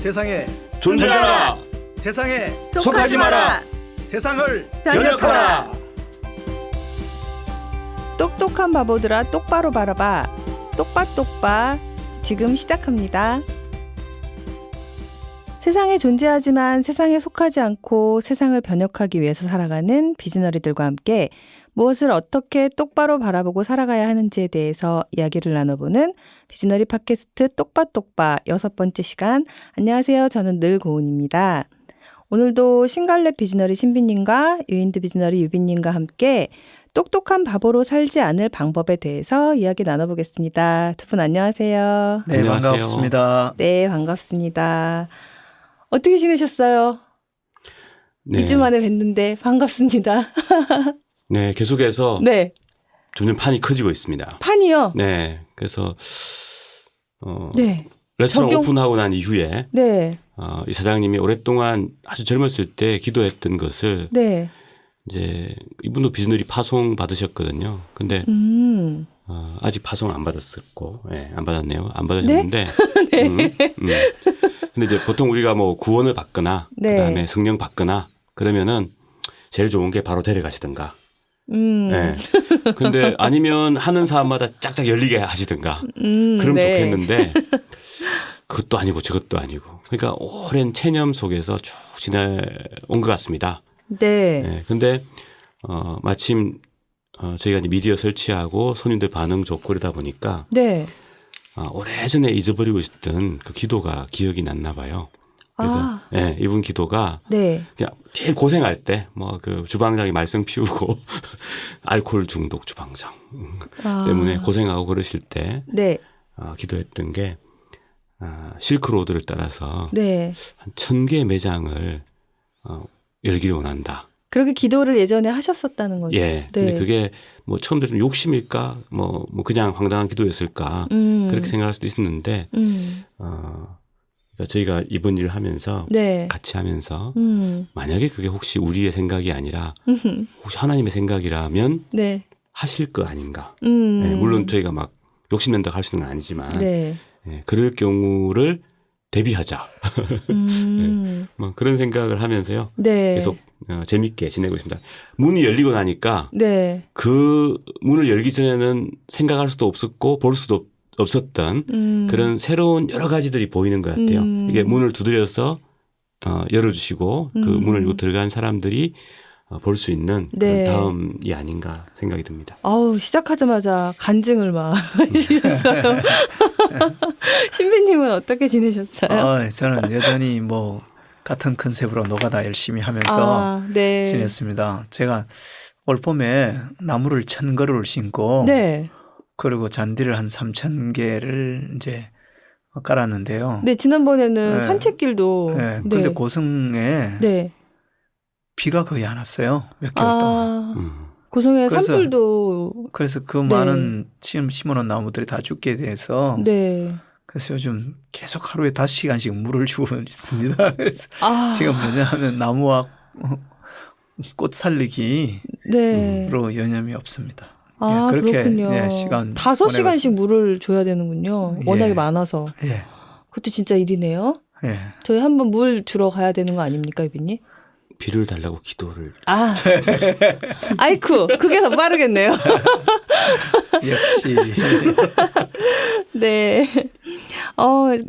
세상에 존재하라. 세상에 속하지 마라. 세상을 변혁하라. 똑똑한 바보들아 똑바로 바라봐. 똑바똑바 지금 시작합니다. 세상에 존재하지만 세상에 속하지 않고 세상을 변혁하기 위해서 살아가는 비즈너리들과 함께 무엇을 어떻게 똑바로 바라보고 살아가야 하는지에 대해서 이야기를 나눠보는 비즈너리 팟캐스트 똑바똑바 6번째 시간. 안녕하세요. 저는 늘 고은입니다. 오늘도 신갈래 비즈너리 신비님과 유인드 비즈너리 유빈님과 함께 똑똑한 바보로 살지 않을 방법에 대해서 이야기 나눠보겠습니다. 두 분 안녕하세요. 네, 안녕하세요. 반갑습니다. 네, 반갑습니다. 어떻게 지내셨어요? 네. 2주 만에 뵀는데 반갑습니다. 네, 계속해서 네, 점점 판이 커지고 있습니다. 판이요? 네, 그래서 네, 레스토랑 적용- 오픈하고 난 이후에 네, 이 사장님이 오랫동안 아주 젊었을 때 기도했던 것을 네. 이제 이분도 비즈너리 파송 받으셨거든요. 근데 아직 파송 안 받았었고, 안 받았네요. 안 받으셨는데, 근데 이제 보통 우리가 뭐 구원을 받거나 네. 그다음에 성령 받거나 그러면은 제일 좋은 게 바로 데려가시든가. 네. 근데 아니면 하는 사람마다 짝짝 열리게 하시든가. 그럼 네. 좋겠는데 그것도 아니고 저것도 아니고. 그러니까 오랜 체념 속에서 쭉 지내온 것 같습니다. 네. 네. 근데 마침 저희가 이제 미디어 설치하고 손님들 반응 좋고 그러다 보니까 네. 오래전에 잊어버리고 있었던 그 기도가 기억이 났나 봐요. 그래서 네, 이분 기도가 네. 그냥 제일 고생할 때 뭐 그 주방장이 말썽 피우고 알코올 중독 주방장 때문에 고생하고 그러실 때 네. 기도했던 게 실크로드를 따라서 네. 한 1,000개의 매장을 열기를 원한다. 그렇게 기도를 예전에 하셨었다는 거죠. 예. 근데 그게 뭐 처음부터 좀 욕심일까? 뭐 그냥 황당한 기도였을까? 그렇게 생각할 수도 있었는데 그러니까 저희가 이번 일을 하면서 네. 같이 하면서 만약에 그게 혹시 우리의 생각이 아니라 혹시 하나님의 생각이라면 네. 하실 거 아닌가? 예, 물론 저희가 막 욕심낸다고 할 수는 아니지만 네. 예, 그럴 경우를 대비하자. 뭐 그런 생각을 하면서요. 네. 계속 재밌게 지내고 있습니다. 문이 열리고 나니까 네. 그 문을 열기 전에는 생각할 수도 없었고 볼 수도 없었던 그런 새로운 여러 가지들이 보이는 것 같아요. 이게 문을 두드려서 열어주시고 그 문을 열고 들어간 사람들이 볼 수 있는 네. 그런 다음이 아닌가 생각이 듭니다. 아우, 시작하자마자 간증을 막 하셨어요. 신비님은 어떻게 지내셨어요? 저는 여전히 뭐 같은 컨셉으로 노가다 열심히 하면서 네. 지냈습니다. 제가 올 봄에 나무를 1,000그루를 심고 네. 그리고 잔디를 한 3,000개를 이제 깔았는데요. 네, 지난번에는 네. 산책길도. 네. 근데 고성에 네. 비가 거의 안 왔어요. 몇 개월 동안. 고성에 그래서- 산불도. 그래서 그 네. 많은 지금 심어놓은 나무들이 다 죽게 돼서 네. 그래서 요즘 계속 하루에 5시간씩 물을 주고 있습니다. 그래서 지금 뭐냐 하면 나무와 꽃 살리기로 네. 여념이 없습니다. 그렇군요. 시간 5시간씩 물을 줘야 되는군요. 워낙에 예. 많아서. 예. 그것도 진짜 일이네요. 예. 저희 한번 물 주러 가야 되는 거 아닙니까, 유빈님? 비를 달라고 기도를. 아이쿠, 그게 더 빠르겠네요. 역시 네.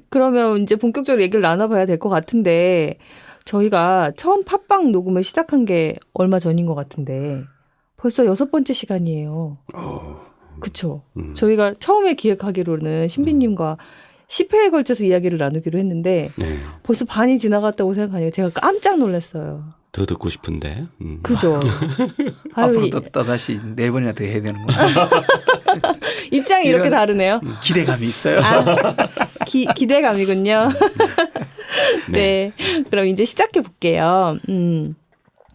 그러면 이제 본격적으로 얘기를 나눠봐야 될 것 같은데, 저희가 처음 팟빵 녹음을 시작한 게 얼마 전인 것 같은데, 벌써 6번째 시간이에요. 그쵸? 저희가 처음에 기획하기로는 신비님과 10회에 걸쳐서 이야기를 나누기로 했는데, 네. 벌써 반이 지나갔다고 생각하니까 제가 깜짝 놀랐어요. 더 듣고 싶은데. 그죠? 앞으로 또 다시 4번이나 더 해야 되는 거죠. 입장이 이렇게 다르네요. 기대감이 있어요. 기대감이군요. 네. 그럼 이제 시작해 볼게요.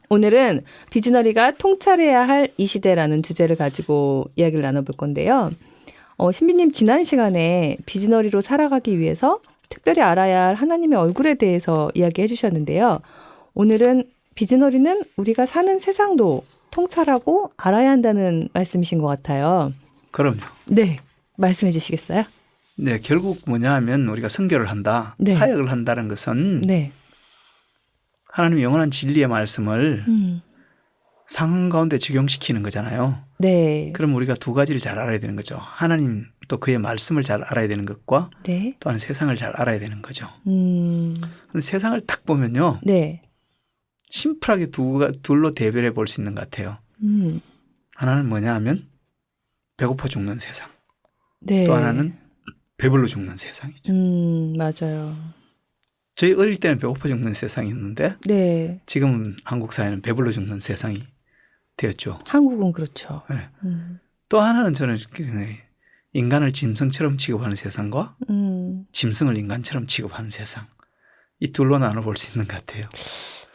오늘은 비즈너리가 통찰해야 할 이 시대라는 주제를 가지고 이야기를 나눠볼 건데요. 신비님 지난 시간에 비즈너리로 살아가기 위해서 특별히 알아야 할 하나님의 얼굴에 대해서 이야기해 주셨는데요. 오늘은 비즈너리는 우리가 사는 세상도 통찰하고 알아야 한다는 말씀이신 것 같아요. 그럼요. 네. 말씀해 주시겠어요? 네, 결국 뭐냐 하면 우리가 선교를 한다, 네. 사역을 한다는 것은 네. 하나님의 영원한 진리의 말씀을 음. 상황 가운데 적용시키는 거잖아요. 네. 그럼 우리가 두 가지를 잘 알아야 되는 거죠. 하나님 또 그의 말씀을 잘 알아야 되는 것과 네. 또한 세상을 잘 알아야 되는 거죠. 음. 근데 세상을 딱 보면요. 네. 심플하게 둘로 대별해 볼 수 있는 것 같아요. 음. 하나는 뭐냐 하면 배고파 죽는 세상. 네. 또 하나는 배불러 죽는 세상이죠. 맞아요. 저희 어릴 때는 배고파 죽는 세상이었는데 네. 지금은 한국 사회는 배불러 죽는 세상이 되었죠. 한국은 그렇죠. 네. 음. 또 하나는 저는 인간을 짐승처럼 취급하는 세상과 짐승을 인간처럼 취급하는 세상. 이 둘로 나눠볼 수 있는 것 같아요.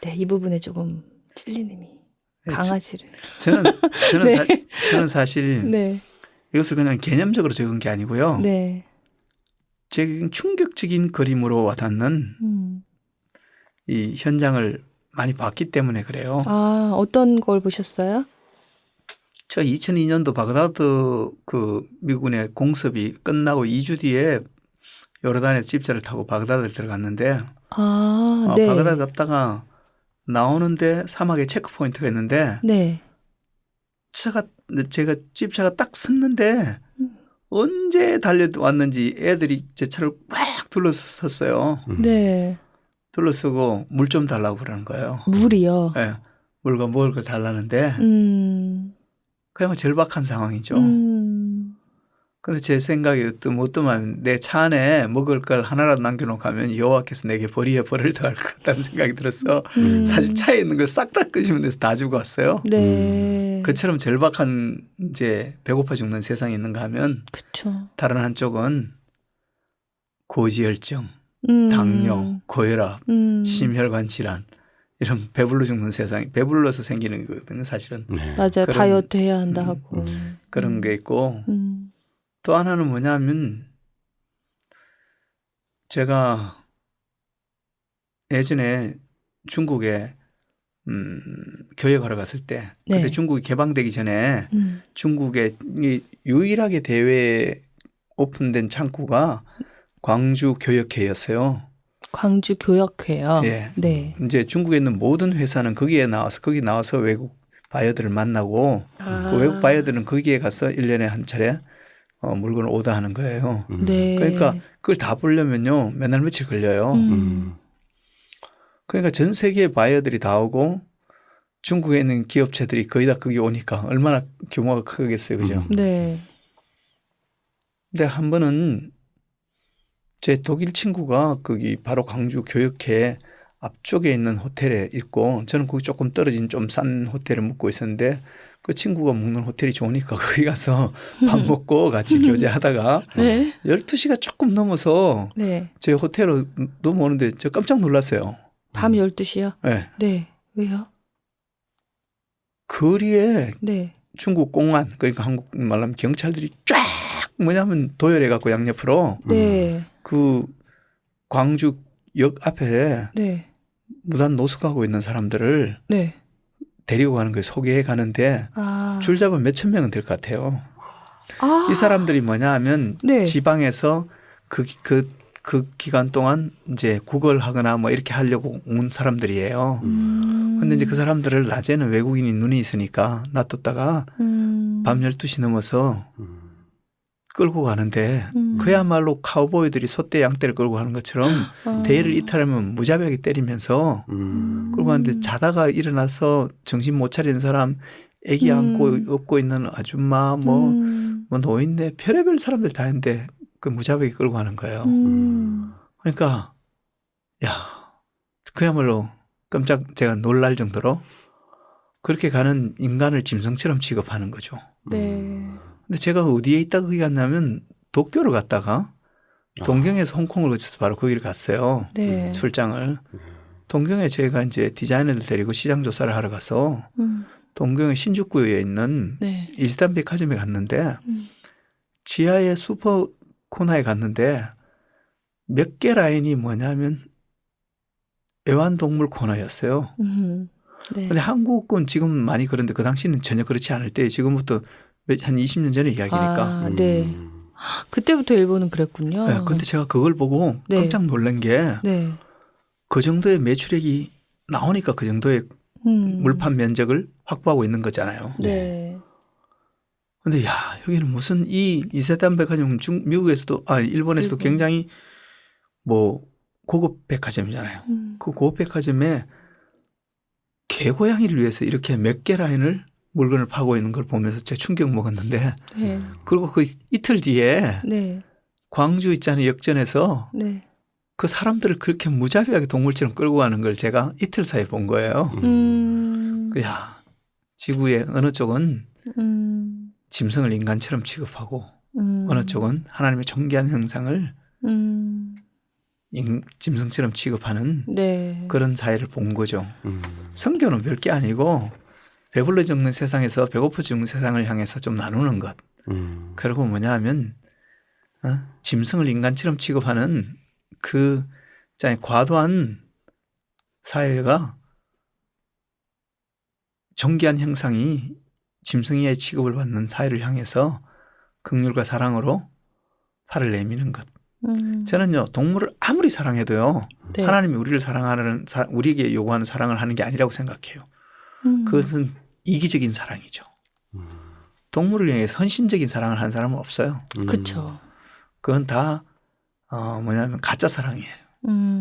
네, 이 부분에 조금 찔리님이 강아지를. 저는 사실 네. 이것을 그냥 개념적으로 적은 게 아니고요. 네. 제 충격적인 그림으로 와닿는 이 현장을 많이 봤기 때문에 그래요. 아, 어떤 걸 보셨어요? 제가 2002년도 바그다드 그 미군의 공습이 끝나고 2주 뒤에 요르단에서 집차를 타고 바그다드를 들어갔는데 네. 바그다드 갔다가 나오는데 사막에 체크포인트가 있는데 네. 제가 집차가 딱 섰는데 언제 달려왔는지 애들이 제 차를 꽉 둘러섰어요. 네. 둘러서고 물 좀 달라고 그러는 거예요. 물이요. 네. 물과 먹을 걸 달라는데 그야말로 절박한 상황이죠. 그런데 제 생각이 어떠면 내 차 안에 먹을 걸 하나라도 남겨놓고 가면 여호와께서 내게 벌이에 벌을 더할 것 같다는 생각이 들어서 사실 차에 있는 걸 싹 다 끄집어내서 데서 다 주고 왔어요. 네. 그처럼 절박한 이제 배고파 죽는 세상이 있는가 하면 그쵸. 다른 한쪽은 고지혈증, 당뇨, 고혈압, 심혈관 질환 이런 배불러 죽는 세상이 배불러서 생기는 거거든요. 사실은. 네. 맞아요. 다이어트 해야 한다 하고. 그런 게 있고 또 하나는 뭐냐면 제가 예전에 중국에 교역하러 갔을 때 그때 네. 중국이 개방되기 전에 중국의 유일하게 대회에 오픈된 창구가 광주 교역회였어요. 광주 교역회요. 예. 네. 이제 중국에 있는 모든 회사는 거기 나와서 외국 바이어들을 만나고 그 외국 바이어들은 거기에 가서 1년에 한 차례 물건을 오더하는 거예요. 네. 그러니까 그걸 다 보려면요 몇 날 며칠 걸려요. 그러니까 전 세계의 바이어들이 다 오고 중국에 있는 기업체들이 거의 다 거기 오니까 얼마나 규모가 크겠어요. 그죠? 네. 근데 한 번은 제 독일 친구가 거기 바로 광주 교역회 앞쪽에 있는 호텔에 있고 저는 거기 조금 떨어진 좀 싼 호텔에 묵고 있었는데 그 친구가 묵는 호텔이 좋으니까 거기 가서 밥 먹고 같이 교제하다가 네. 12시가 조금 넘어서 네. 제 호텔로 넘어오는데 저 깜짝 놀랐어요. 밤 12시요? 네. 네. 왜요? 거리에 네. 중국 공안 그러니까 한국말로 하면 경찰들이 쫙 뭐냐면 도열해 갖고 양옆으로 네. 그 광주 역 앞에 네. 무단 노숙하고 있는 사람들을 네. 데리고 가는 거예요. 소개해 가는데 줄 잡으면 몇천 명은 될 것 같아요. 이 사람들이 뭐냐 하면 네. 지방에서 그 기간 동안 이제 국어를 하거나 뭐 이렇게 하려고 온 사람들이에요. 근데 이제 그 사람들을 낮에는 외국인이 눈이 있으니까 놔뒀다가 밤 12시 넘어서 끌고 가는데 그야말로 카우보이들이 소떼 양떼를 끌고 가는 것처럼 대의를 이탈하면 무자비하게 때리면서 끌고 가는데 자다가 일어나서 정신 못 차리는 사람 애기 안고 업고 있는 아줌마 뭐 노인네 별의별 사람들 다 있는데 그 무자비하게 끌고 가는 거예요. 그러니까 야 그야말로 깜짝 제가 놀랄 정도로 그렇게 가는 인간을 짐승처럼 취급하는 거죠. 네. 근데 제가 어디에 있다가 거기 갔냐면 도쿄를 갔다가 동경에서 홍콩을 거쳐서 바로 거기를 갔어요. 네. 출장을. 동경에 제가 이제 디자이너들 데리고 시장 조사를 하러 가서 동경의 신주쿠에 있는 네. 이스탄 백화점에 갔는데 지하의 슈퍼 코너에 갔는데 몇 개 라인이 뭐냐면 애완동물 코너였어요. 네. 근데 한국은 지금 많이 그런데 그 당시는 전혀 그렇지 않을 때 지금부터 한 20년 전의 이야기니까. 네. 그때부터 일본은 그랬군요. 네, 근데 제가 그걸 보고 네. 깜짝 놀란 게 그 네. 정도의 매출액이 나오니까 그 정도의 물판 면적을 확보하고 있는 거잖아요. 네. 근데 야, 여기는 무슨 이 이세단 백화점 미국에서도 일본에서도 일본. 굉장히 뭐 고급 백화점이잖아요. 그 고급 백화점에 개고양이를 위해서 이렇게 몇 개 라인을 물건을 파고 있는 걸 보면서 제가 충격 먹었는데 네. 그리고 그 이틀 뒤에 네. 광주 있잖아요. 역전에서 네. 그 사람들을 그렇게 무자비하게 동물처럼 끌고 가는 걸 제가 이틀 사이에 본 거예요. 야, 지구의 어느 쪽은 짐승을 인간처럼 취급하고 어느 쪽은 하나님의 존귀한 형상을 짐승처럼 취급하는 네. 그런 사회를 본 거죠. 성경은 별게 아니고 배불러 죽는 세상에서 배고파 죽는 세상을 향해서 좀 나누는 것. 그리고 뭐냐 하면 짐승을 인간처럼 취급하는 그 과도한 사회가 존귀한 형상이 짐승의 취급을 받는 사회를 향해서 긍휼과 사랑으로 팔을 내미는 것. 저는요 동물을 아무리 사랑해도요 네. 하나님이 우리를 사랑하는 우리에게 요구하는 사랑을 하는 게 아니라고 생각해요. 그것은 이기적인 사랑이죠. 동물을 향해 헌신적인 사랑을 하는 사람은 없어요. 그렇죠. 그건 다 뭐냐면 가짜 사랑이에요.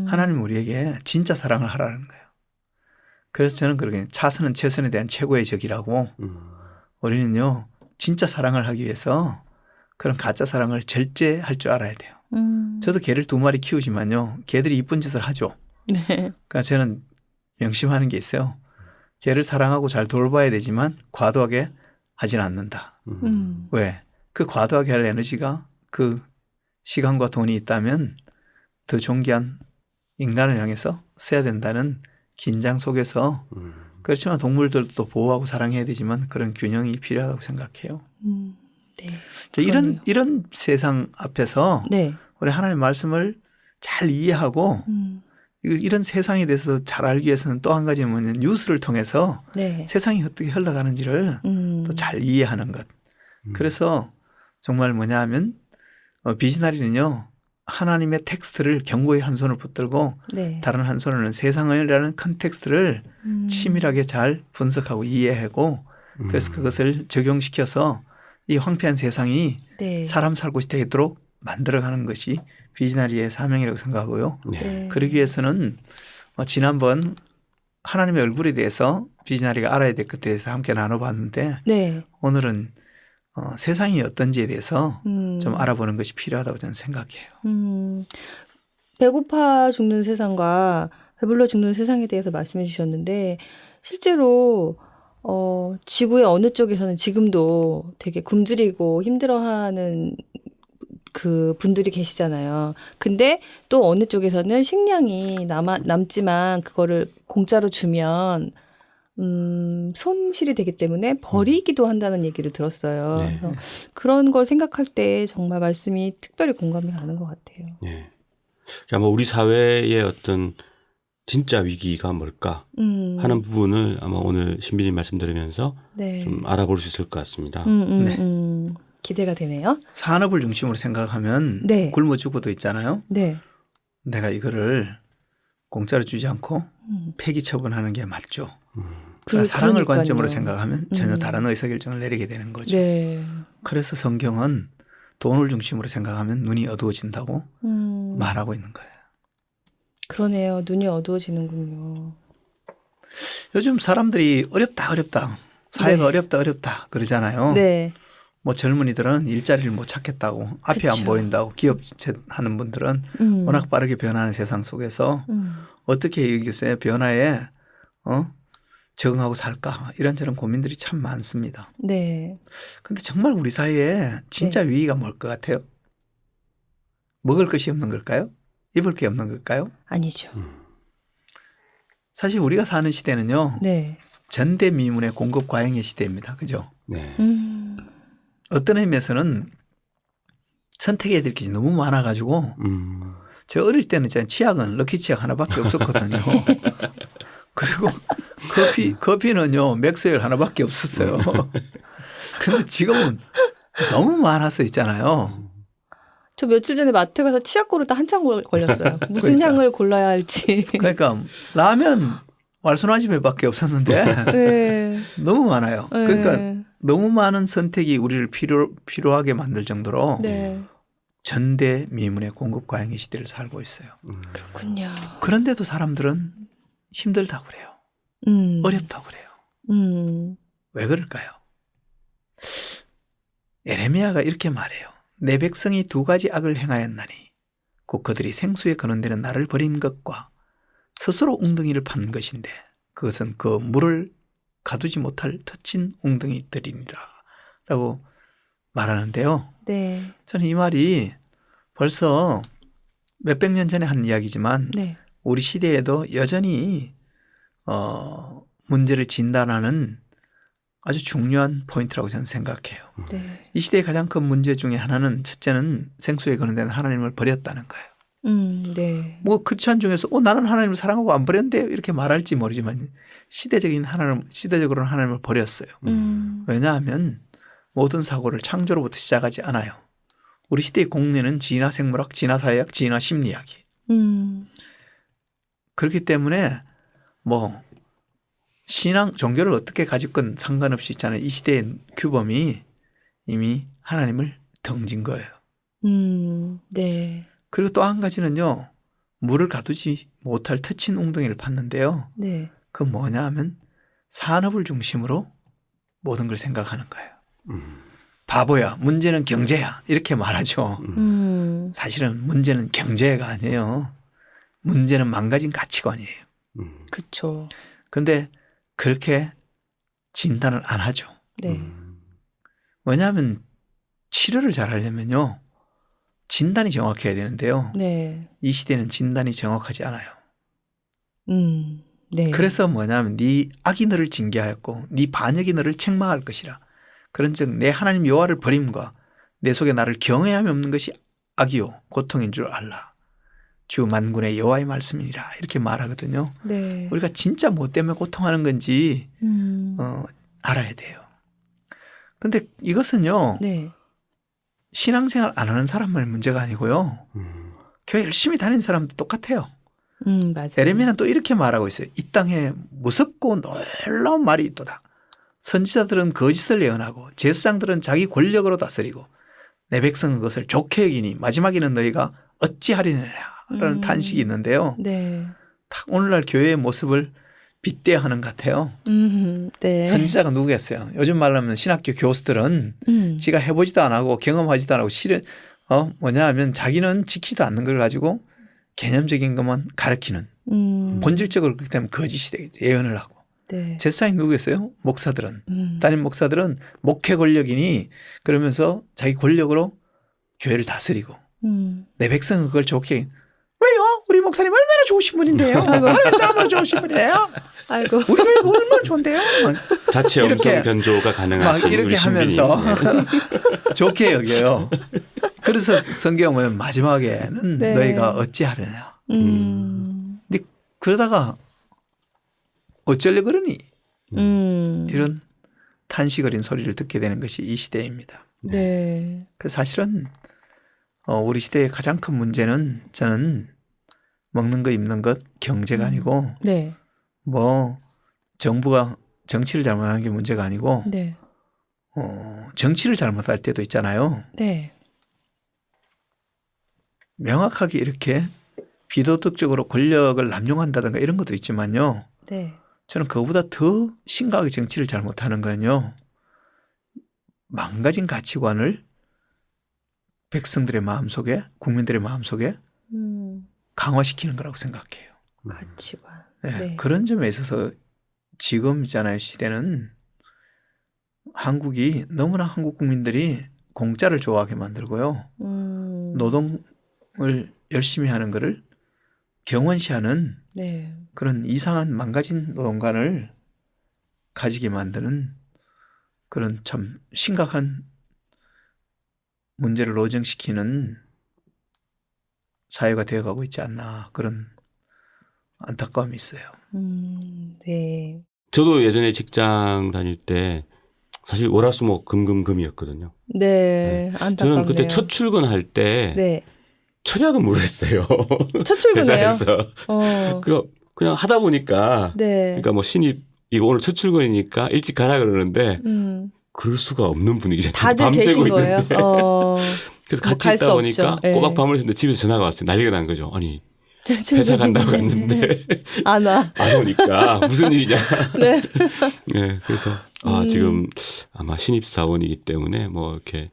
하나님은 우리에게 진짜 사랑을 하라는 거예요. 그래서 저는 그렇게 차선은 최선에 대한 최고의 적이라고 우리는요 진짜 사랑을 하기 위해서 그런 가짜 사랑을 절제할 줄 알아야 돼요. 저도 개를 2마리 키우지만요. 개들이 이쁜 짓을 하죠. 네. 그러니까 저는 명심하는 게 있어요. 개를 사랑하고 잘 돌봐야 되지만 과도하게 하지는 않는다. 왜? 그 과도하게 할 에너지가 그 시간과 돈이 있다면 더 존귀한 인간을 향해서 써야 된다는 긴장 속에서 그렇지만 동물들도 보호하고 사랑해야 되지만 그런 균형이 필요하다고 생각해요. 네. 이런 세상 앞에서 네. 우리 하나님의 말씀을 잘 이해하고 이런 세상에 대해서 잘 알기 위해서는 또 한 가지 뭐냐면 뉴스를 통해서 네. 세상이 어떻게 흘러가는지를 또 잘 이해하는 것. 그래서 정말 뭐냐 하면 비즈나리는요. 하나님의 텍스트를 경고의 한 손을 붙들고 네. 다른 한 손으로는 세상이라는 컨텍스트를 치밀하게 잘 분석하고 이해하고 그래서 그것을 적용시켜서 이 황폐한 세상이 네. 사람 살 곳이 되도록 만들어가는 것이 비즈나리의 사명이라고 생각하고요. 네. 그러기 위해서는 지난번 하나님의 얼굴에 대해서 비즈나리가 알아야 될 것들에 대해서 함께 나눠봤는데 네. 오늘은 세상이 어떤지에 대해서 좀 알아보는 것이 필요하다고 저는 생각해요. 배고파 죽는 세상과 배불러 죽는 세상에 대해서 말씀해 주셨는데 실제로 지구의 어느 쪽에서는 지금도 되게 굶주리고 힘들어하는 그 분들이 계시잖아요. 근데 또 어느 쪽에서는 식량이 남지만 그거를 공짜로 주면 손실이 되기 때문에 버리기도 한다는 얘기를 들었어요. 네. 그래서 그런 걸 생각할 때 정말 말씀이 특별히 공감이 가는 것 같아요. 네. 아마 우리 사회의 어떤 진짜 위기가 뭘까 하는 부분을 아마 오늘 신비님 말씀 들으면서 네. 좀 알아볼 수 있을 것 같습니다. 네. 기대가 되네요. 산업을 중심으로 생각하면 네. 굶어 죽어도 있잖아요. 네. 내가 이거를 공짜로 주지 않고 폐기 처분하는 게 맞죠. 그러니까 사랑을 그러니까요. 관점으로 생각하면 전혀 다른 의사결정을 내리게 되는 거죠. 네. 그래서 성경은 돈을 중심으로 생각하면 눈이 어두워진다고 말하고 있는 거예요. 그러네요. 눈이 어두워지는군요. 요즘 사람들이 어렵다. 사회가 네. 어렵다 그러잖아요. 네. 뭐 젊은이들은 일자리를 못 찾겠다고 앞이 그쵸. 안 보인다고 기업 하는 분들은 워낙 빠르게 변하는 세상 속에서 어떻게 이것의 변화에 적응하고 살까 이런저런 고민들이 참 많습니다. 네. 근데 정말 우리 사회에 진짜 위기가 뭘 것 같아요? 먹을 것이 없는 걸까요? 입을 게 없는 걸까요? 아니죠. 사실 우리가 사는 시대는요. 네. 전대미문의 공급 과잉의 시대입니다. 그죠? 네. 어떤 의미에서는 선택해야 될 것이 너무 많아가지고 저 어릴 때는 치약은 럭키 치약 하나밖에 없었거든요. 그리고 커피는요 맥스웰 하나밖에 없었어요. 근데 지금은 너무 많아서 있잖아요. 저 며칠 전에 마트 가서 치약 고르다 한참 걸렸어요. 무슨 그러니까. 향을 골라야 할지. 그러니까 라면 왈손아집에밖에 없었는데 네. 너무 많아요. 네. 그러니까 너무 많은 선택이 우리를 필요하게 만들 정도로 네. 전대미문의 공급 과잉의 시대를 살고 있어요. 그렇군요. 그런데도 사람들은 힘들다고 그래요. 어렵다고 그래요. 왜 그럴까요? 에레미야가 이렇게 말해요. 내 백성이 두 가지 악을 행하였나니 곧 그들이 생수에 거론되는 나를 버린 것과 스스로 웅덩이를 판 것인데 그것은 그 물을 가두지 못할 터친 웅덩이들이니라 라고 말하는데요. 네. 저는 이 말이 벌써 몇백 년 전에 한 이야기지만 네. 우리 시대에도 여전히 문제를 진단하는 아주 중요한 포인트라고 저는 생각해요. 네. 이 시대의 가장 큰 문제 중에 하나는 첫째는 생수에 거론되는 하나님을 버렸다는 거예요. 네. 뭐 크리스찬 중에서 나는 하나님을 사랑하고 안 버렸는데 이렇게 말할지 모르지만 시대적으로는 하나님을 버렸어요. 왜냐하면 모든 사고를 창조로부터 시작하지 않아요. 우리 시대의 공례는 진화 생물학, 진화 사회학, 진화 심리학이. 그렇기 때문에 뭐 신앙 종교를 어떻게 가졌건 상관없이 있잖아요. 이 시대의 규범이 이미 하나님을 등진 거예요. 네. 그리고 또 한 가지는요. 물을 가두지 못할 터친 웅덩이를 팠는데요. 네. 그 뭐냐 하면 산업을 중심으로 모든 걸 생각하는 거예요. 바보야. 문제는 경제야. 이렇게 말하죠. 사실은 문제는 경제가 아니에요. 문제는 망가진 가치관이에요. 그렇죠. 그런데 그렇게 진단을 안 하죠. 네. 왜냐하면 치료를 잘 하려면요. 진단이 정확해야 되는데요. 네. 이 시대는 진단이 정확하지 않아요. 네. 그래서 뭐냐면 네 악이 너를 징계하였고 네 반역이 너를 책망할 것이라. 그런즉 내 하나님 여호와를 버림과 내 속에 나를 경외함이 없는 것이 악이요 고통인 줄 알라. 주 만군의 여호와의 말씀이니라 이렇게 말하거든요. 네. 우리가 진짜 뭐 때문에 고통하는 건지 알아야 돼요. 근데 이것은요. 네. 신앙생활 안 하는 사람만의 문제가 아니고요. 교회 열심히 다니는 사람도 똑같아요. 맞아요. 에레미야는 또 이렇게 말하고 있어요. 이 땅에 무섭고 놀라운 말이 있도다. 선지자들은 거짓을 예언하고 제사장들은 자기 권력으로 다스리고 내 백성은 그것을 좋게 여기니 마지막에는 너희가 어찌하리느냐라는 탄식이 있는데요. 네. 딱 오늘날 교회의 모습을 빗대어하는 것 같아요. 네. 선지자가 누구겠어요? 요즘 말로 하면 신학교 교수들은 지가 해보지도 안 하고 경험하지도 안 하고 실은 뭐냐 하면 자기는 지키지도 않는 걸 가지고 개념적인 것만 가르치는 본질적으로 그렇기 때문에 거짓이 되겠죠. 예언을 하고. 네. 제사장이 누구겠어요? 목사들은. 담임 목사들은 목회 권력이니 그러면서 자기 권력으로 교회를 다스리고 내 백성은 그걸 좋게 왜요? 우리 목사님 얼마나 좋으신 분인데요. 얼마나 좋으신 분이에요. 아이고. 우리 교회가 얼마나 좋은데요. 자체 음성 변조가 가능하신 막 이렇게 우리 신부님. 하면서 좋게 여겨요. 그래서 성경을 보면 마지막에는 네. 너희가 어찌하려냐. 근데 그러다가 어쩌려 그러니 이런 탄식 어린 소리를 듣게 되는 것이 이 시대입니다. 네. 그 사실은 우리 시대의 가장 큰 문제는 저는 먹는 거 입는 것 경제가 아니고 네. 뭐 정부가 정치를 잘못하는 게 문제가 아니고 네. 정치를 잘못할 때도 있잖아요. 네. 명확하게 이렇게 비도덕적으로 권력을 남용한다든가 이런 것도 있지만요. 네. 저는 그거보다 더 심각하게 정치를 잘못하는 건요. 망가진 가치관을 백성들의 마음속에 국민들의 마음속에 강화시키는 거라고 생각해요. 가치관. 네. 네. 그런 점에 있어서 지금 있잖아요. 시대는 한국이 너무나 한국 국민들이 공짜를 좋아하게 만들고요. 노동을 열심히 하는 거를 경원시하는 네. 그런 이상한 망가진 노동관을 가지게 만드는 그런 참 심각한 문제를 노정시키는 사회가 되어가고 있지 않나 그런 안타까움이 있어요. 네. 저도 예전에 직장 다닐 때 사실 월화수목 금금금이었거든요. 네, 안타깝네요. 저는 그때 첫 출근할 때 네. 철야근무를 했어요. 첫 출근해요? 회사에서. 그냥 하다 보니까 네. 그러니까 뭐 신입 이거 오늘 첫 출근이니까 일찍 가라 그러는데 그럴 수가 없는 분위기죠. 다들 밤새고 계신 거예요? 있는데. 그래서 뭐 같이 갈 있다 수 보니까 없죠. 네. 꼬박 밤을 새는데 집에서 전화가 왔어요. 난리가 난 거죠. 아니 회사 간다고 갔는데 안 와. 안 오니까 무슨 일이냐. 네. 네, 그래서 지금 아마 신입사원이기 때문에 뭐 이렇게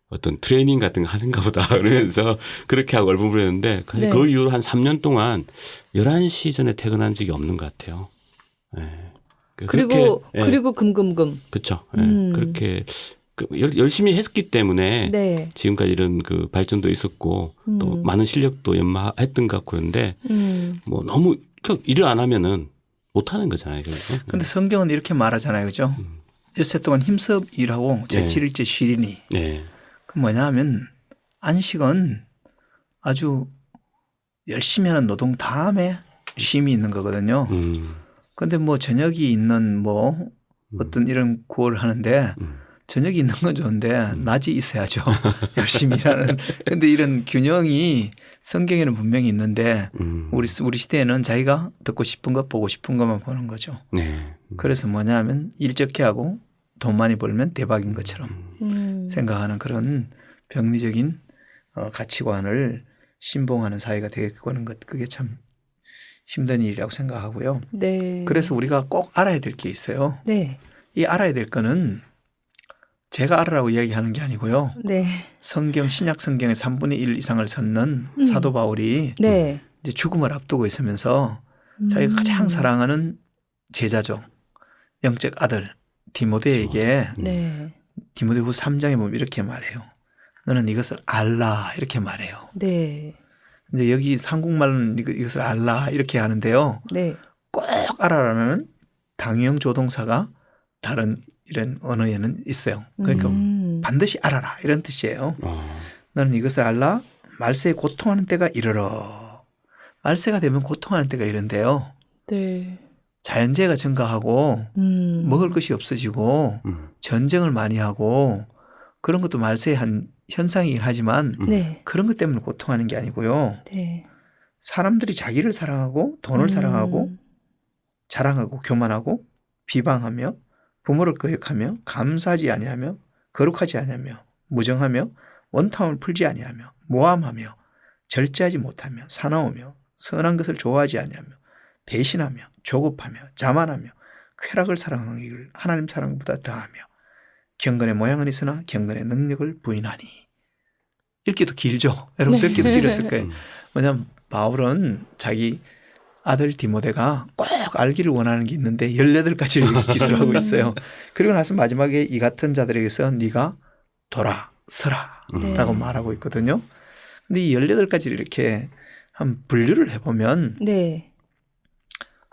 어떤 트레이닝 같은 거 하는가 보다 그러면서 그렇게 하고 얼버무렸는데 네. 그 이후로 한 3년 동안 11시 전에 퇴근한 적이 없는 것 같아요. 네. 그리고 금금금. 그렇죠. 네. 그렇게 열심히 했기 때문에 네. 지금까지 이런 그 발전도 있었고 또 많은 실력도 연마했던 것 같고 그런데 뭐 너무 일을 안 하면은 못 하는 거잖아요. 그런데 성경은 이렇게 말하잖아요. 그죠? 엿새 동안 힘써 일하고 제7일째 쉬리니. 네. 그 뭐냐 하면 안식은 아주 열심히 하는 노동 다음에 쉼이 있는 거거든요. 그런데 뭐 저녁이 있는 뭐 어떤 이런 구호를 하는데 저녁이 있는 건 좋은데 낮이 있어야죠. 열심히 일하는. 그런데 이런 균형이 성경에는 분명히 있는데 우리 시대에는 자기가 듣고 싶은 것 보고 싶은 것만 보는 거죠. 네. 그래서 뭐냐 하면 일 적게 하고 돈 많이 벌면 대박인 것처럼 생각하는 그런 병리적인 가치관을 신봉하는 사회가 되겠고는 것 그게 참 힘든 일이라고 생각하고요. 네. 그래서 우리가 꼭 알아야 될 게 있어요. 네. 이 알아야 될 거는 제가 알으라고 이야기하는 게 아니고요. 네. 성경 신약 성경의 3분의 1 이상을 섰는 사도 바울이 네. 이제 죽음을 앞두고 있으면서 자기가 가장 사랑하는 제자죠. 영적 아들 디모데에게 네. 디모데후 3장에 보면 이렇게 말해요. 너는 이것을 알라 이렇게 말해요. 네. 이제 여기 한국말은 이것을 알라 이렇게 하는데요. 네. 꼭 알아라는 당위형 조동사가 다른 이런 언어에는 있어요. 그러니까 반드시 알아라 이런 뜻이에요. 너는 이것을 알라 말세에 고통하는 때가 이르러. 말세가 되면 고통하는 때가 이른데요. 네. 자연재해가 증가하고 먹을 것이 없어지고 전쟁을 많이 하고 그런 것도 말세의 한 현상이긴 하지만 네. 그런 것 때문에 고통하는 게 아니고요. 네. 사람들이 자기를 사랑하고 돈을 사랑하고 자랑하고 교만하고 비방하며 부모를 거역하며 감사하지 아니하며 거룩하지 아니하며 무정하며 원탐을 풀지 아니하며 모함하며 절제하지 못하며 사나우며 선한 것을 좋아하지 아니하며 배신하며 조급하며 자만하며 쾌락을 사랑하기를 하나님 사랑보다 더하며 경건의 모양은 있으나 경건의 능력을 부인하니. 읽기도 길죠. 여러분 듣기도 길었을 거예요. 왜냐하면 바울은 자기 아들 디모데가 꼭 알기를 원하는 게 있는데 18가지를 기술하고 있어요. 그리고 나서 마지막에 이 같은 자들에게서 네가 돌아서라 라고 말하고 있거든요. 근데 이 18가지를 이렇게 한 분류를 해보면 네.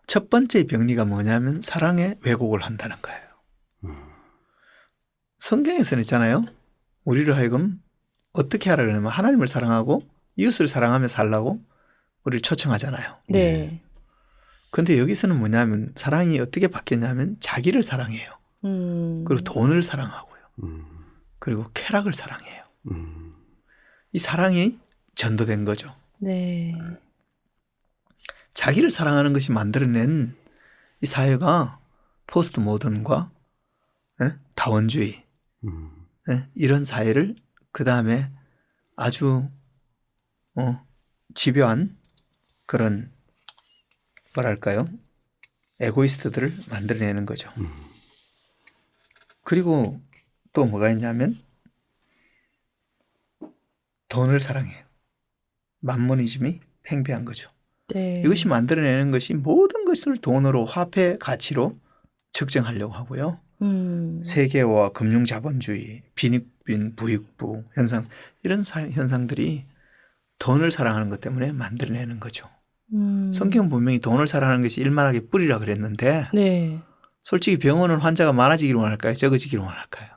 첫 번째 병리가 뭐냐면 사랑의 왜곡을 한다는 거예요. 성경에서는 있잖아요. 우리를 하여금 어떻게 하라 그러냐면 하나님을 사랑하고 이웃을 사랑하며 살라고 우리를 초청하잖아요. 네. 그런데 여기서는 뭐냐면 사랑이 어떻게 바뀌었냐면 자기를 사랑해요. 그리고 돈을 사랑하고요. 그리고 쾌락을 사랑해요. 이 사랑이 전도된 거죠. 네. 자기를 사랑하는 것이 만들어낸 이 사회가 포스트 모던과 다원주의 이런 사회를 그다음에 아주 집요한 그런 뭐랄까요 에고이스트들을 만들어내는 거죠. 그리고 또 뭐가 있냐면 돈을 사랑해요. 만모니즘이 팽배한 거죠. 네. 이것이 만들어내는 것이 모든 것을 돈으로 화폐 가치로 측정하려고 하고요. 세계화, 금융자본주의, 빈익빈, 부익부 현상 이런 현상들이 돈을 사랑하는 것 때문에 만들어내는 거죠. 성경은 분명히 돈을 사랑하는 것이 일만하게 뿌리라 그랬는데 네. 솔직히 병원은 환자가 많아지기를 원할까요? 적어지기를 원할까요?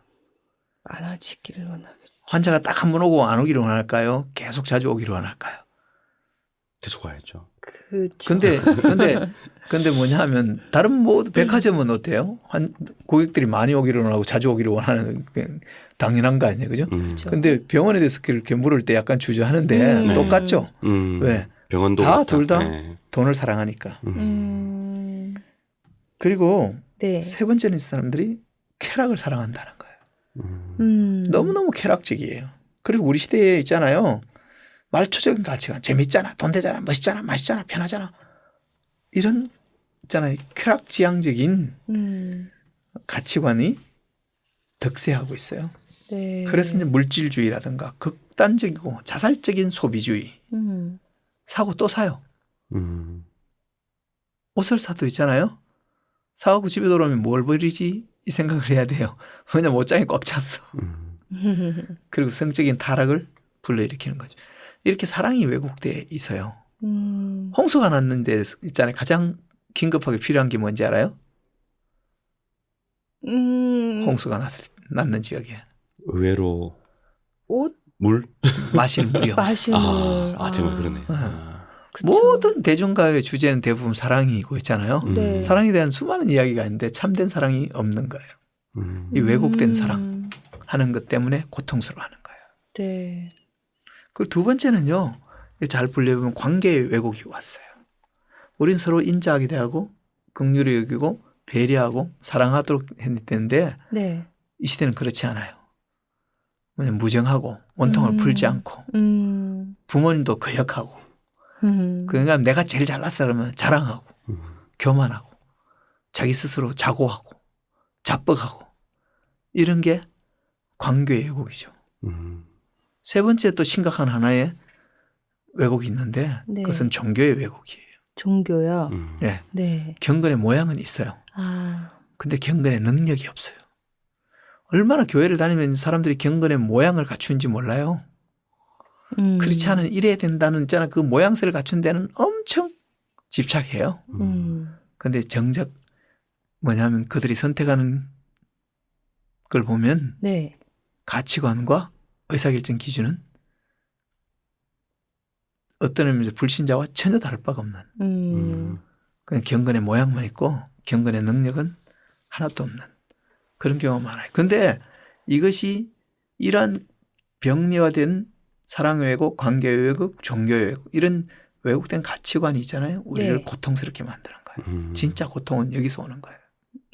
많아지기를 원하겠죠. 환자가 딱 한 번 오고 안 오기를 원할까요? 계속 자주 오기를 원할까요? 계속 와야죠. 그렇죠. 근데 뭐냐 하면 다른 뭐 백화점은 어때요? 고객들이 많이 오기를 원하고 자주 오기를 원하는 게 당연한 거 아니에요. 그죠? 근데 병원에 대해서 그렇게 물을 때 약간 주저하는데 똑같죠? 왜? 병원도 다 그렇다. 둘 다 네. 돈을 사랑하니까. 음. 그리고 네. 세 번째는 이 사람들이 쾌락을 사랑한다는 거예요. 너무너무 쾌락적이에요. 그리고 우리 시대에 있잖아요. 말초적인 가치관. 재밌잖아. 돈 되잖아. 멋있잖아. 맛있잖아. 편하잖아. 이런 있잖아요. 쾌락지향적인 가치관이 득세하고 있어요. 네. 그래서 이제 물질주의라든가 극단적이고 자살적인 소비주의. 사고 또 사요. 옷을 사도 있잖아요. 사고 집에 돌아오면 뭘 버리지? 이 생각을 해야 돼요. 왜냐면 옷장이 꽉 찼어. 그리고 성적인 타락을 불러일으키는 거죠. 이렇게 사랑이 왜곡돼 있어요. 홍수가 났는데 있잖아요. 가장 긴급하게 필요한 게 뭔지 알아요? 홍수가 났는 지역에. 의외로 옷? 물? 마실 물이요. 마실 물. 정말 그러네. 그쵸. 모든 대중가요의 주제는 대부분 사랑이고 있잖아요. 네. 사랑에 대한 수많은 이야기가 있는데 참된 사랑이 없는 거예요. 이 왜곡된 사랑 하는 것 때문에 고통스러워하는 거예요. 네. 그리고 두 번째는요. 잘 분류해보면 관계의 왜곡이 왔어요. 우린 서로 인자하게 대하고 긍휼히 여기고 배려하고 사랑하도록 했는데 네. 이 시대는 그렇지 않아요. 그냥 무정하고 원통을 풀지 않고 부모님도 거역하고 그러니까 내가 제일 잘났어 그러면 자랑하고 교만하고 자기 스스로 자고하고 자뻑하고 이런 게 관계의 왜곡이죠. 세 번째 또 심각한 하나의 왜곡이 있는데 네. 그것은 종교의 왜곡이에요. 종교요. 네. 네. 경건의 모양은 있어요. 아. 근데 경건의 능력이 없어요. 얼마나 교회를 다니면 사람들이 경건의 모양을 갖추는지 몰라요. 그렇지 않은 이래야 된다는 있잖아. 그 모양새를 갖춘 데는 엄청 집착해요. 그런데 정작 뭐냐면 그들이 선택하는 걸 보면 네. 가치관과 의사결정 기준은 어떤 의미에서 불신자와 전혀 다를 바가 없는 그냥 경건의 모양만 있고 경건의 능력은 하나도 없는 그런 경우가 많아요. 그런데 이것이 이러한 병리화된 사랑 왜곡, 관계 왜곡, 종교 왜곡 이런 왜곡된 가치관이 있잖아요. 우리를 네. 고통스럽게 만드는 거예요. 진짜 고통은 여기서 오는 거예요.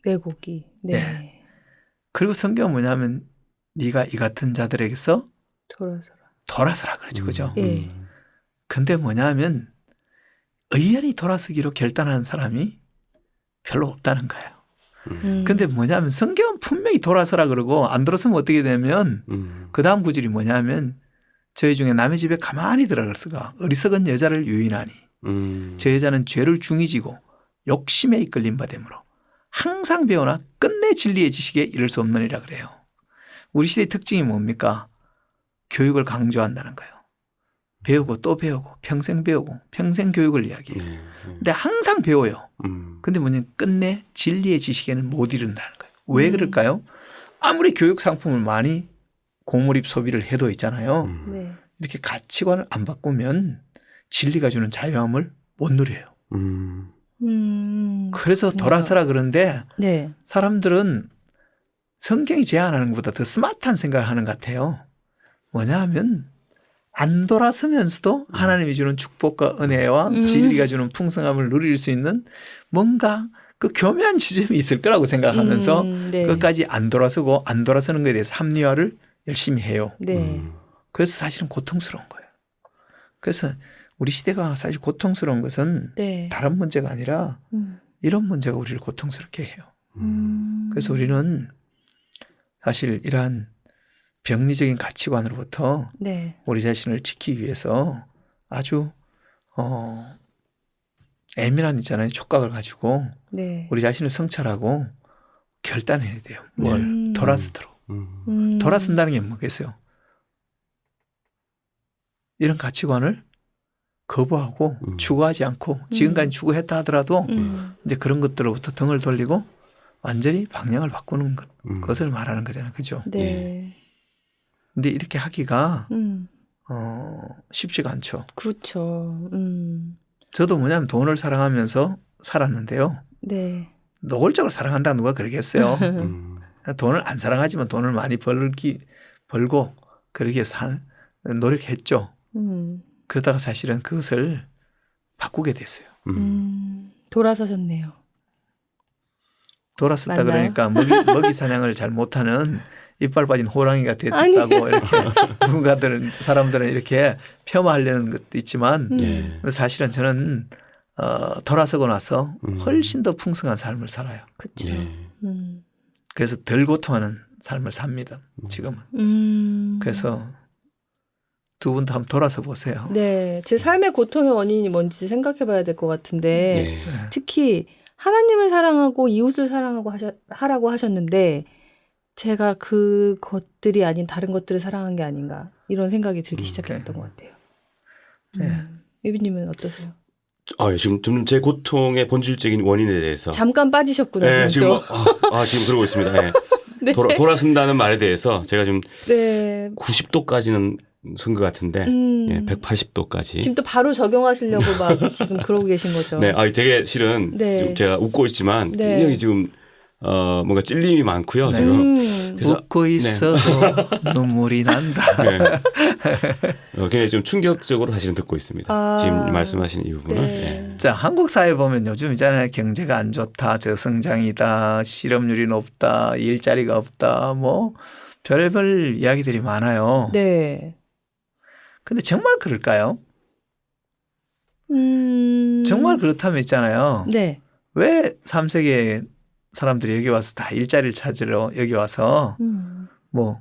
왜곡이. 네. 네. 그리고 성경은 뭐냐면 네가 이 같은 자들에게서 돌아서라 그러죠. 그죠? 예. 근데 뭐냐면 의연히 돌아서기로 결단하는 사람이 별로 없다는 거예요. 근데 뭐냐면 성경은 분명히 돌아서라 그러고 안 돌아서면 어떻게 되면 그 다음 구절이 뭐냐면 저희 중에 남의 집에 가만히 들어가서가 어리석은 여자를 유인하니 저 여자는 죄를 중히 지고 욕심에 이끌린 바 되므로 항상 배우나 끝내 진리의 지식에 이를 수 없느니라 그래요. 우리 시대의 특징이 뭡니까? 교육을 강조한다는 거예요. 배우고 또 배우고 평생 배우고 평생 교육을 이야기해요. 근데 항상 배워요. 근데 뭐냐면 끝내 진리의 지식에는 못 이른다는 거예요. 왜 그럴까요? 아무리 교육 상품을 많이 고물입 소비를 해도 있잖아요. 네. 이렇게 가치관을 안 바꾸면 진리가 주는 자유함을 못 누려요. 그래서 돌아서라 그런데 네. 사람들은 성경이 제안하는 것보다 더 스마트한 생각을 하는 것 같아요. 뭐냐 하면 안 돌아서면서도 하나님이 주는 축복과 은혜와 진리가 주는 풍성함을 누릴 수 있는 뭔가 그 교묘한 지점이 있을 거라고 생각하면서 네. 끝까지 안 돌아서고 안 돌아서는 것에 대해서 합리화를 열심히 해요. 네. 그래서 사실은 고통스러운 거예요. 그래서 우리 시대가 사실 고통스러운 것은 네. 다른 문제가 아니라 이런 문제가 우리를 고통스럽게 해요. 그래서 우리는 사실 이러한 병리적인 가치관으로부터 네. 우리 자신을 지키기 위해서 아주 예민한 있잖아요. 촉각을 가지고 네. 우리 자신을 성찰하고 결단해야 돼요. 뭘 돌아서도록. 돌아선다는 게 뭐겠어요? 이런 가치관을 거부하고 추구하지 않고 지금까지 추구했다 하더라도 이제 그런 것들로부터 등을 돌리고 완전히 방향을 바꾸는 것을 말하는 거잖아요. 그죠? 네. 근데 이렇게 하기가 쉽지가 않죠. 그렇죠. 저도 뭐냐면 돈을 사랑하면서 살았는데요. 네. 노골적으로 사랑한다고 누가 그러겠어요. 음. 돈을 안 사랑하지만 돈을 많이 벌고 그러게 노력했죠. 그러다가 사실은 그것을 바꾸게 됐어요. 돌아서셨네요. 돌았었다 맞나요? 그러니까 먹이 사냥을 잘 못하는 이빨 빠진 호랑이가 됐다고 이렇게 누군가들은 사람들은 이렇게 폄하하려는 것도 있지만 네. 사실은 저는 돌아서고 나서 훨씬 더 풍성한 삶을 살아요. 그렇죠. 네. 그래서 덜 고통하는 삶을 삽니다. 지금은. 그래서 두 분도 한번 돌아서 보세요. 네, 제 삶의 고통의 원인이 뭔지 생각해봐야 될 것 같은데 네. 특히 하나님을 사랑하고 이웃을 사랑하고 하라고 하셨는데 제가 그것들이 아닌 다른 것들을 사랑한 게 아닌가 이런 생각이 들기 시작했던 것 같아요. 유비님은 어떠세요? 지금 제 고통의 본질적인 원인에 대해서 잠깐 빠지셨구나. 네, 지금 또. 지금 그러고 있습니다. 네. 네. 돌아선다는 말에 대해서 제가 지금 네. 90도까지는 선 것 같은데 180도까지. 지금 또 바로 적용하시려고 막 지금 그러고 계신 거죠. 네, 되게 실은 네. 지금 제가 웃고 있지만 네. 굉장히 지금 뭔가 찔림이 많고요. 네. 지금 그래서 웃고 있어도 눈물이 난다. 네. 굉장히 좀 충격적으로 사실은 듣고 있습니다. 지금 말씀하신 이 부분을. 네. 네. 자, 한국 사회 보면 요즘 있잖아요. 경제가 안 좋다, 저성장이다, 실업률이 높다, 일자리가 없다, 뭐 별의별 이야기들이 많아요. 네. 근데 정말 그럴까요? 정말 그렇다면 있잖아요. 네. 왜 3세계 사람들이 여기 와서 다 일자리를 찾으러 여기 와서 뭐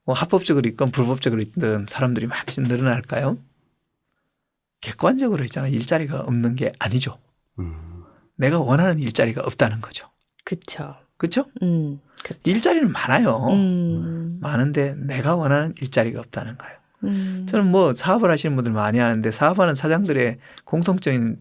합법적으로 있건 불법적으로 있든 사람들이 많이 늘어날까요? 객관적으로 있잖아요. 일자리가 없는 게 아니죠. 내가 원하는 일자리가 없다는 거죠. 그렇죠. 그렇죠? 그렇죠. 일자리는 많아요. 많은데 내가 원하는 일자리가 없다는 거예요. 저는 뭐 사업을 하시는 분들 많이 하는데 사업하는 사장들의 공통점이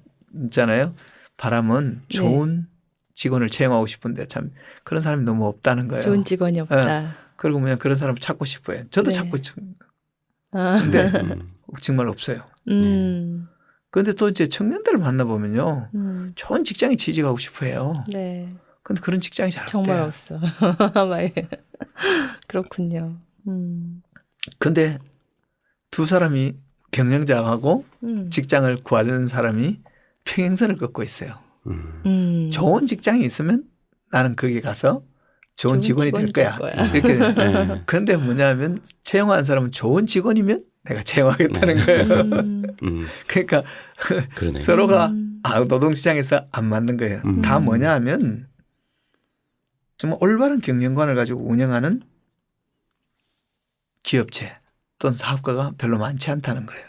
있잖아요. 바람은 좋은 직원을 채용하고 싶은데 참 그런 사람이 너무 없다는 거예요. 좋은 직원이 없다. 네. 그리고 그냥 그런 사람을 찾고 싶어요. 저도 네. 찾고 싶어요. 아. 근데 정말 없어요. 그런데 또 이제 청년들을 만나보면요. 좋은 직장에 취직하고 싶어 해요. 네. 근데 그런 직장이 잘 정말 없대요. 없어. 그렇군요. 근데 두 사람이 경영자하고 직장을 구하려는 사람이 평행선을 걷고 있어요. 좋은 직장이 있으면 나는 거기 가서 좋은 직원이 될 거야. 이렇게. 그런데 뭐냐면 채용한 사람은 좋은 직원이면 내가 채용하겠다는 거예요. 그러니까 그러네요. 서로가 노동시장에서 안 맞는 거예요. 다 뭐냐 하면 정말 올바른 경영관을 가지고 운영하는 기업체 또는 사업가가 별로 많지 않다는 거예요.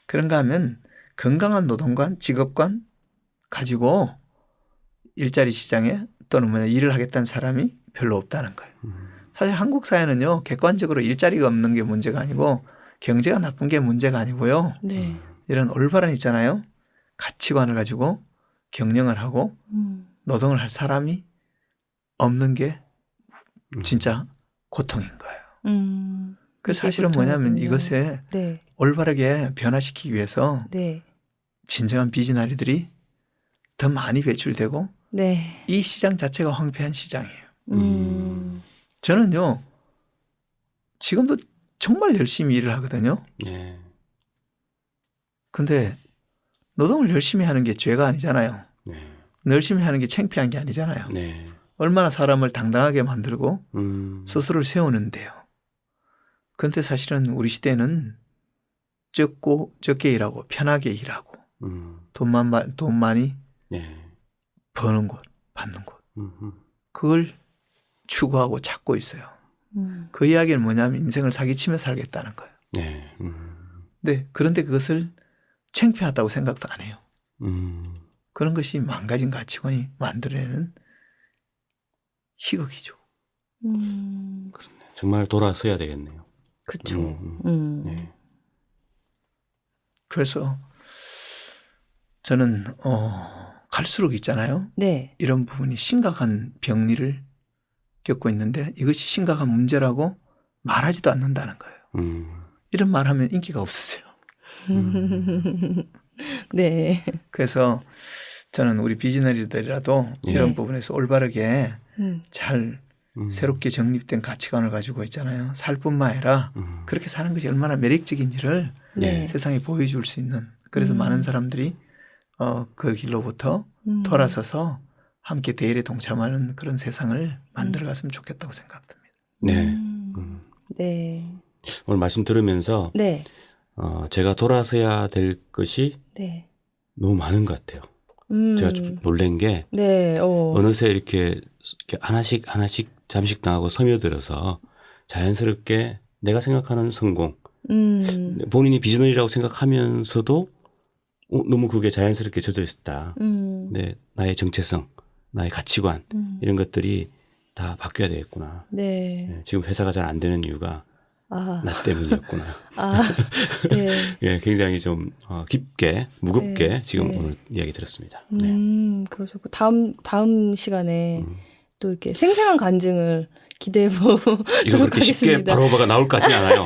그런가 하면 건강한 노동관, 직업관 가지고 일자리 시장에 또는 일을 하겠다는 사람이 별로 없다는 거예요. 사실 한국 사회는요. 객관적으로 일자리가 없는 게 문제가 아니고 경제가 나쁜 게 문제가 아니고요. 네. 이런 올바른 있잖아요. 가치관을 가지고 경영을 하고 노동을 할 사람이 없는 게 진짜 고통인 거예요. 그래서 사실은 뭐냐면 이것에 네. 올바르게 변화시키기 위해서 네. 진정한 비즈나리들이 더 많이 배출되고 네. 이 시장 자체가 황폐한 시장이에요. 저는요. 지금도 정말 열심히 일을 하거든요. 네. 근데 노동을 열심히 하는 게 죄가 아니잖아요. 네. 열심히 하는 게 창피한 게 아니잖아요. 네. 얼마나 사람을 당당하게 만들고 스스로를 세우는데요. 그런데 사실은 우리 시대는 적게 일하고 편하게 일하고 돈 많이 네. 버는 곳, 받는 곳. 그걸 추구하고 찾고 있어요. 그 이야기는 뭐냐면 인생을 사기치며 살겠다는 거예요. 네. 네, 그런데 그것을 창피하다고 생각도 안 해요. 그런 것이 망가진 가치관이 만들어내는 희극이죠. 정말 돌아서야 되겠네요. 그렇죠. 네. 그래서 저는 갈수록 있잖아요. 네. 이런 부분이 심각한 병리를 겪고 있는데 이것이 심각한 문제라고 말하지도 않는다는 거예요. 이런 말하면 인기가 없어져요. 네. 그래서 저는 우리 비즈너리들이라도 예. 이런 부분에서 올바르게 음. 잘 새롭게 정립된 가치관을 가지고 있잖아요. 살 뿐만 아니라 그렇게 사는 것이 얼마나 매력적인지를 네. 세상에 보여줄 수 있는 그래서 많은 사람들이 그 길로부터 돌아서서 함께 대일에 동참하는 그런 세상을 만들어갔으면 좋겠다고 생각됩니다. 네. 네. 오늘 말씀 들으면서 네. 제가 돌아서야 될 것이 네. 너무 많은 것 같아요. 제가 좀 놀란 게 네. 어느새 이렇게 하나씩 잠식 당하고 스며들어서 자연스럽게 내가 생각하는 성공, 본인이 비즈너리라고 생각하면서도 너무 그게 자연스럽게 젖어 있었다. 네, 나의 정체성, 나의 가치관 이런 것들이 다 바뀌어야 되겠구나. 네. 네, 지금 회사가 잘 안 되는 이유가 아. 나 때문이었구나. 네. 예, 굉장히 좀 깊게 무겁게 네, 지금 네. 오늘 이야기 들었습니다. 네. 그러셨고 다음 시간에 또 이렇게 생생한 간증을 기대해 보도록 이거 그렇게 쉽게 하겠습니다. 바로바가 나올 것 같지는 않아요.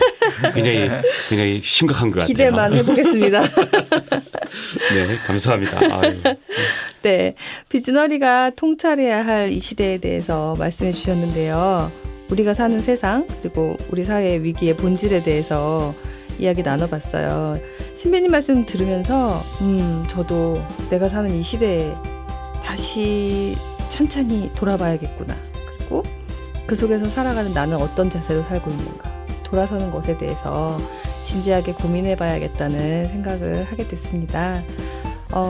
굉장히 심각한 것 같아요. 기대만 해보겠습니다. 네, 감사합니다. 아유. 네, 비즈너리가 통찰해야 할 이 시대에 대해서 말씀해 주셨는데요. 우리가 사는 세상 그리고 우리 사회의 위기의 본질에 대해서 이야기 나눠봤어요. 신배님 말씀 들으면서 저도 내가 사는 이 시대에 다시 찬찬히 돌아봐야겠구나. 그리고 그 속에서 살아가는 나는 어떤 자세로 살고 있는가. 돌아서는 것에 대해서 진지하게 고민해봐야겠다는 생각을 하게 됐습니다.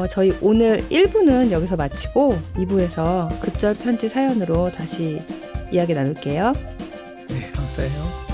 저희 오늘 1부는 여기서 마치고 2부에서 극절 편지 사연으로 다시 이야기 나눌게요. 네, 감사해요.